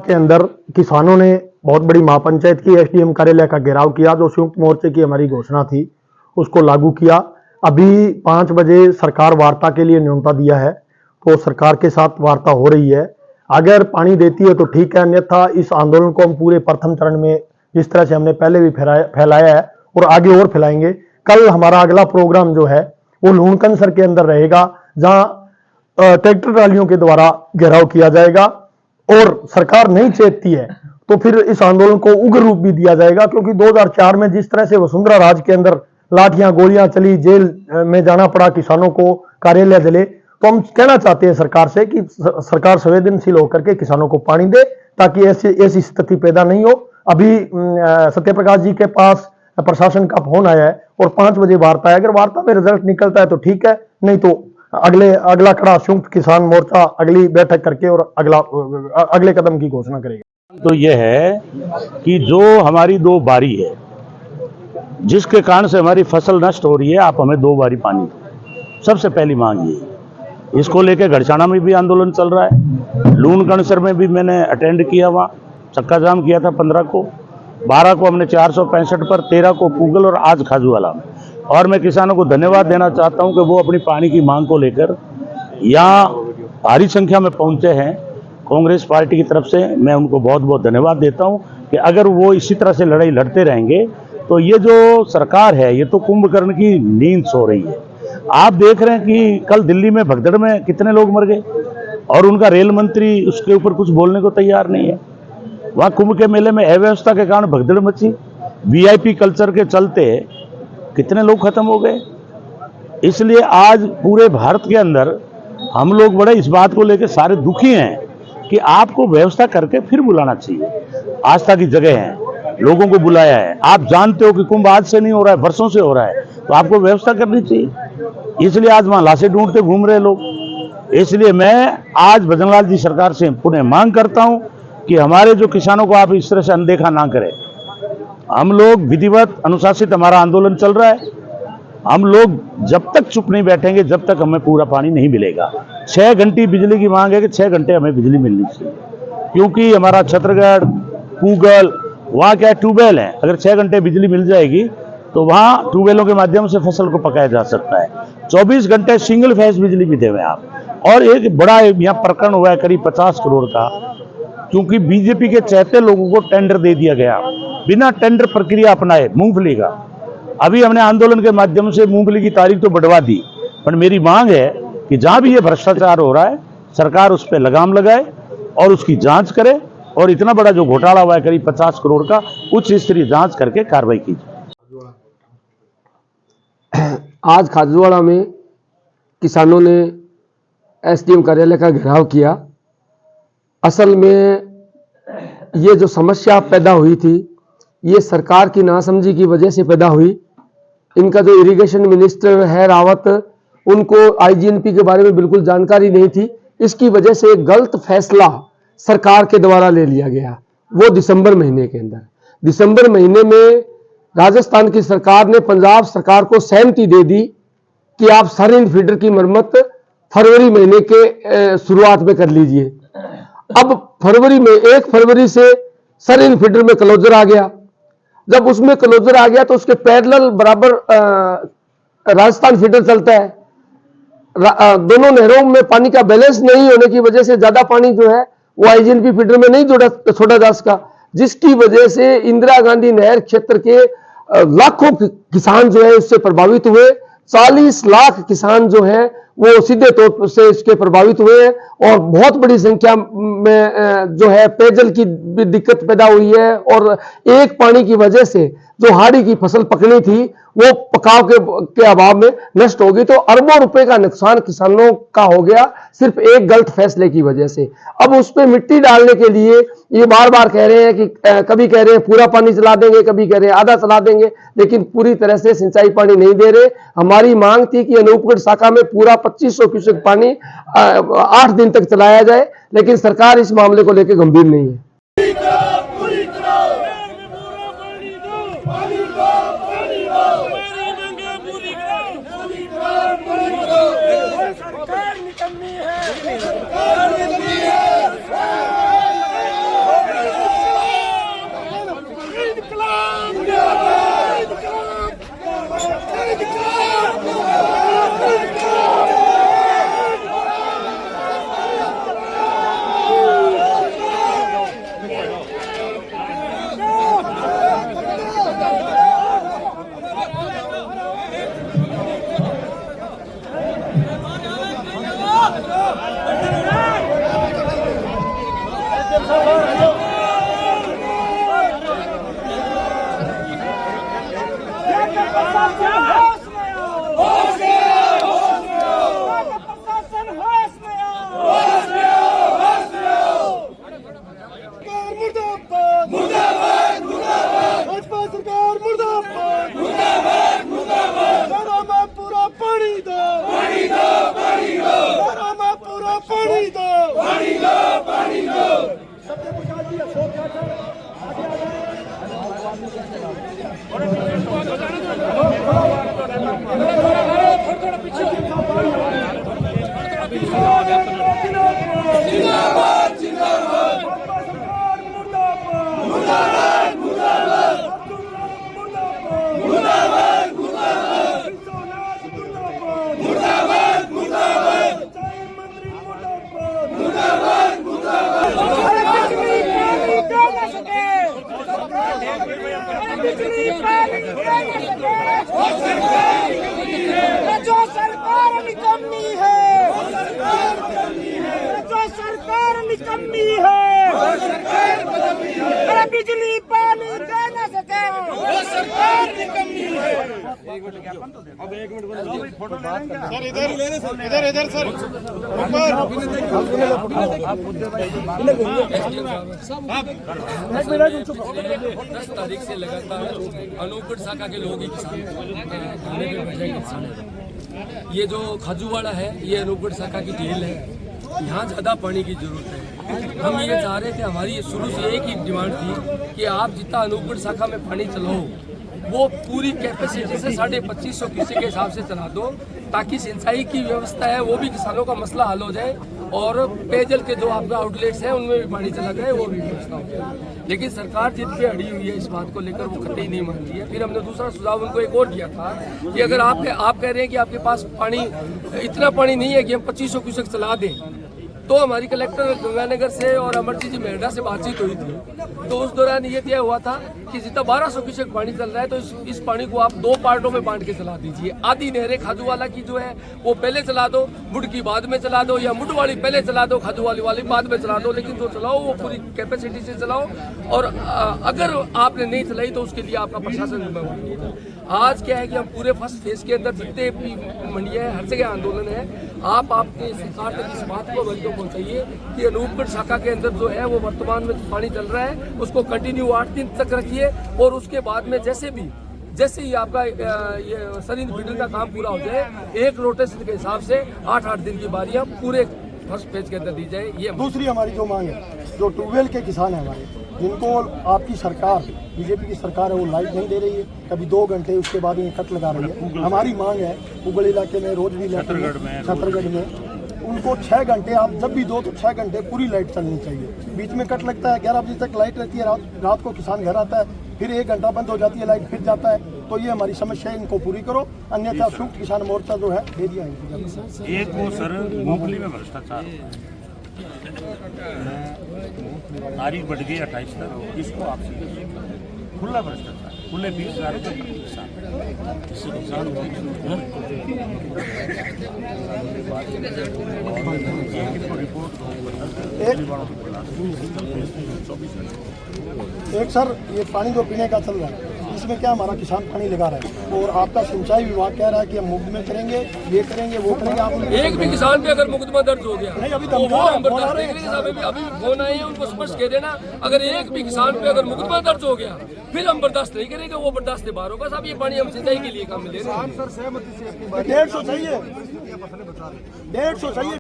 के अंदर किसानों ने बहुत बड़ी महापंचायत की एसडीएम कार्यालय का घेराव किया। जो संयुक्त मोर्चे की हमारी घोषणा थी उसको लागू किया। अभी 5 बजे सरकार वार्ता के लिए न्योता दिया है, तो सरकार के साथ वार्ता हो रही है। अगर पानी देती है तो ठीक है, अन्यथा इस आंदोलन को हम पूरे प्रथम चरण में जिस तरह से हमने पहले भी फैलाया है और आगे और फैलाएंगे। कल हमारा अगला प्रोग्राम जो है वो लूणकंसर के अंदर रहेगा, जहां ट्रैक्टर ट्रालियों के द्वारा घेराव किया जाएगा और सरकार नहीं चेतती है तो फिर इस आंदोलन को उग्र रूप भी दिया जाएगा। क्योंकि 2004 में जिस तरह से वसुंधरा राज के अंदर लाठियां गोलियां चली, जेल में जाना पड़ा किसानों को, कार्यालय जले, तो हम कहना चाहते हैं सरकार से कि सरकार संवेदनशील होकर के किसानों को पानी दे ताकि ऐसी स्थिति पैदा नहीं हो। अभी सत्यप्रकाश जी के पास प्रशासन का फोन आया है और 5 बजे वार्ता है। अगर वार्ता में रिजल्ट निकलता है तो ठीक है, नहीं तो अगला कड़ा संयुक्त किसान मोर्चा अगली बैठक करके और अगले कदम की घोषणा करेगा। तो यह है कि जो हमारी 2 बारी है जिसके कारण से हमारी फसल नष्ट हो रही है, आप हमें 2 बारी पानी दो। सबसे पहली मांग ये। इसको लेकर गढ़चाना में भी आंदोलन चल रहा है। लूणकंसर में भी मैंने अटेंड किया, वहाँ चक्का जाम किया था 15 को, 12 को हमने 465 पर, 13 को पूगल और आज खाजूवाला में। और मैं किसानों को धन्यवाद देना चाहता हूं कि वो अपनी पानी की मांग को लेकर यहाँ भारी संख्या में पहुंचे हैं। कांग्रेस पार्टी की तरफ से मैं उनको बहुत बहुत धन्यवाद देता हूं कि अगर वो इसी तरह से लड़ाई लड़ते रहेंगे तो ये जो सरकार है ये तो कुंभकर्ण की नींद सो रही है। आप देख रहे हैं कि कल दिल्ली में भगदड़ में कितने लोग मर गए और उनका रेल मंत्री उसके ऊपर कुछ बोलने को तैयार नहीं है। वहाँ कुंभ के मेले में अव्यवस्था के कारण भगदड़ मची, वीआईपी कल्चर के चलते कितने लोग खत्म हो गए। इसलिए आज पूरे भारत के अंदर हम लोग बड़े इस बात को लेकर सारे दुखी हैं कि आपको व्यवस्था करके फिर बुलाना चाहिए। आस्था की जगह है, लोगों को बुलाया है, आप जानते हो कि कुंभ आज से नहीं हो रहा है, वर्षों से हो रहा है, तो आपको व्यवस्था करनी चाहिए। इसलिए आज वहां लाशें ढूंढते घूम रहे लोग। इसलिए मैं आज भजनलाल जी सरकार से पुनः मांग करता हूं कि हमारे जो किसानों को आप इस तरह से अनदेखा ना करें। हम लोग विधिवत अनुशासित हमारा आंदोलन चल रहा है। हम लोग जब तक चुप नहीं बैठेंगे जब तक हमें पूरा पानी नहीं मिलेगा। 6 घंटे बिजली की मांग है कि 6 घंटे हमें बिजली मिलनी चाहिए, क्योंकि हमारा छतरगढ़, पूगल, वहाँ क्या ट्यूबवेल है। अगर 6 घंटे बिजली मिल जाएगी तो वहाँ ट्यूबवेलों के माध्यम से फसल को पकाया जा सकता है। 24 घंटे सिंगल फेस बिजली भी देवें आप। और एक बड़ा यहाँ प्रकरण हुआ है करीब 50 करोड़ का, क्योंकि बीजेपी के चहते लोगों को टेंडर दे दिया गया बिना टेंडर प्रक्रिया अपनाए मूंगफली का। अभी हमने आंदोलन के माध्यम से मूंगफली की तारीख तो बढ़वा दी, पर मेरी मांग है कि जहां भी ये भ्रष्टाचार हो रहा है सरकार उस पर लगाम लगाए और उसकी जांच करे और इतना बड़ा जो घोटाला हुआ है करीब 50 करोड़ का, उच्च स्तरीय जांच करके कार्रवाई कीजिए। आज खाजूवाड़ा में किसानों ने एसडीएम कार्यालय का घेराव किया। असल में ये जो समस्या पैदा हुई थी ये सरकार की नासमझी की वजह से पैदा हुई। इनका जो इरिगेशन मिनिस्टर है रावत, उनको आईजीएनपी के बारे में बिल्कुल जानकारी नहीं थी। इसकी वजह से एक गलत फैसला सरकार के द्वारा ले लिया गया। वो दिसंबर महीने के अंदर, दिसंबर महीने में राजस्थान की सरकार ने पंजाब सरकार को सहमति दे दी कि आप सरहिंद फीडर की मरम्मत फरवरी महीने के शुरुआत में कर लीजिए। अब फरवरी में 1 फरवरी से सरहिंद फीडर में क्लोजर आ गया। जब उसमें क्लोजर आ गया तो उसके पैरेलल बराबर राजस्थान फीडर चलता है। दोनों नहरों में पानी का बैलेंस नहीं होने की वजह से ज्यादा पानी जो है वो आईजीएनपी फीडर में नहीं छोड़ा जा सका, जिसकी वजह से इंदिरा गांधी नहर क्षेत्र के लाखों किसान जो है उससे प्रभावित हुए। 40 लाख किसान जो है वो सीधे तौर से इसके प्रभावित हुए हैं और बहुत बड़ी संख्या में जो है पेयजल की दिक्कत पैदा हुई है। और एक पानी की वजह से जो हाड़ी की फसल पकनी थी वो पकाव के अभाव में नष्ट हो गई। तो अरबों रुपए का नुकसान किसानों का हो गया सिर्फ एक गलत फैसले की वजह से। अब उस पर मिट्टी डालने के लिए ये बार बार कह रहे हैं कि कभी कह रहे हैं पूरा पानी चला देंगे, कभी कह रहे हैं आधा चला देंगे, लेकिन पूरी तरह से सिंचाई पानी नहीं दे रहे। हमारी मांग थी कि अनूपगढ़ शाखा में पूरा 2500 क्यूसेक पानी 8 दिन तक चलाया जाए, लेकिन सरकार इस मामले को लेकर गंभीर नहीं है। सरकार निकम्मी है, सरकार निकम्मी है। जो सरकार निकम्मी है, जो सरकार निकम्मी है, अरे बिजली पानी दे न सके वो सरकार निकम्मी है। अब एक मिनट सर, इधर सर दस तारीख से लगातार अनूपगढ़ शाखा के लोग ही किसान खाने पे बैठे किसान हैं। ये जो खाजूवाड़ा है ये अनूपगढ़ शाखा की झील है, यहाँ ज़्यादा पानी की जरूरत है। हम ये चाह रहे थे, हमारी शुरू से एक ही डिमांड थी कि आप जितना अनूपगढ़ शाखा में पानी चलाओ वो पूरी कैपेसिटी से 2550 क्यूसेक के हिसाब से चला दो, ताकि सिंचाई की व्यवस्था है वो भी किसानों का मसला हल हो जाए और पेयजल के जो आपका आउटलेट्स हैं उनमें भी पानी चला जाए, वो भी व्यवस्था हो जाए। लेकिन सरकार जिद पे अड़ी हुई है इस बात को लेकर, वो कतई नहीं मानती है। फिर हमने दूसरा सुझाव उनको एक और दिया था कि अगर आप कह रहे हैं कि आपके पास पानी इतना पानी नहीं है कि हम 2500 क्यूसेक चला दें, तो हमारी कलेक्टर गंगानगर से और अमरजीत जी मेहरा से बातचीत हुई थी, तो उस दौरान ये तय हुआ था कि जितना 1200 क्यूसेक पानी चल रहा है तो इस पानी को आप 2 पार्टों में बांट के चला दीजिए। आधी नहरें खाजूवाला की जो है वो पहले चला दो, मुड की बाद में चला दो, या मुड वाली पहले चला दो, खाजूवाली वाली बाद में चला दो, लेकिन जो चलाओ वो पूरी कैपेसिटी से चलाओ। और अगर आपने नहीं चलाई तो उसके लिए आपका प्रशासन जिम्मेवार होगा। आज क्या है कि हम पूरे फर्स्ट फेज के अंदर जितने भी मंडियाँ हैं, हर जगह आंदोलन है, आपने सरकार तक इस बात को बल पहुँचाइए कि अनूपगढ़ शाखा के अंदर जो है वो वर्तमान में पानी चल रहा है उसको कंटिन्यू 8 दिन तक रखिए, और उसके बाद में जैसे ही आपका ये सरिंद फीडर का काम पूरा हो जाए, एक रोटेशन के हिसाब से 8-8 दिन की बारियां पूरे फर्स्ट फेज के अंदर दी जाए। ये दूसरी हमारी जो मांग है, जो ट्यूबवेल के किसान हैं हमारे, जिनको आपकी सरकार बीजेपी की सरकार है वो लाइट नहीं दे रही है, कभी 2 घंटे उसके बाद में कट लगा रही है। हमारी मांग है उगल इलाके में, रोज भी छतरगढ़ में उनको 6 घंटे आप जब भी दो तो 6 घंटे पूरी लाइट चलनी चाहिए। बीच में कट लगता है, 11 बजे तक लाइट रहती है, रात को किसान घर आता है, फिर 1 घंटा बंद हो जाती है लाइट, फिर जाता है। तो ये हमारी समस्या है, इनको पूरी करो, अन्यथा संयुक्त किसान मोर्चा जो है दे दिया है। एक वो सर मूंगफली में भ्रष्टाचार, तारीख बढ़ गई 28 तक, इसको आप खुला भ्रष्टाचार, खुले 20,000 रुपये किसान, इससे नुकसान हो एक सर ये पानी जो पीने का चल रहा है, इसमें क्या हमारा किसान पानी लगा रहा है और आपका सिंचाई विभाग कह रहा है कि हम मुफ्त में करेंगे, ये करेंगे, वो करेंगे। आप एक भी किसान पे अगर मुकदमा दर्ज हो गया नहीं, अभी तो वो हम बर्दाश्त नहीं करेंगे साहब। अभी फोन आए हैं, उनको स्पष्ट कह देना, अगर एक भी किसान पे अगर मुकदमा दर्ज हो गया फिर हम बर्दाश्त नहीं करेंगे, वो बर्दाश्त से बाहर होगा साहब। ये पानी हम सिंचाई के लिए काम में ले रहे हैं। 150 चाहिए, 150 चाहिए।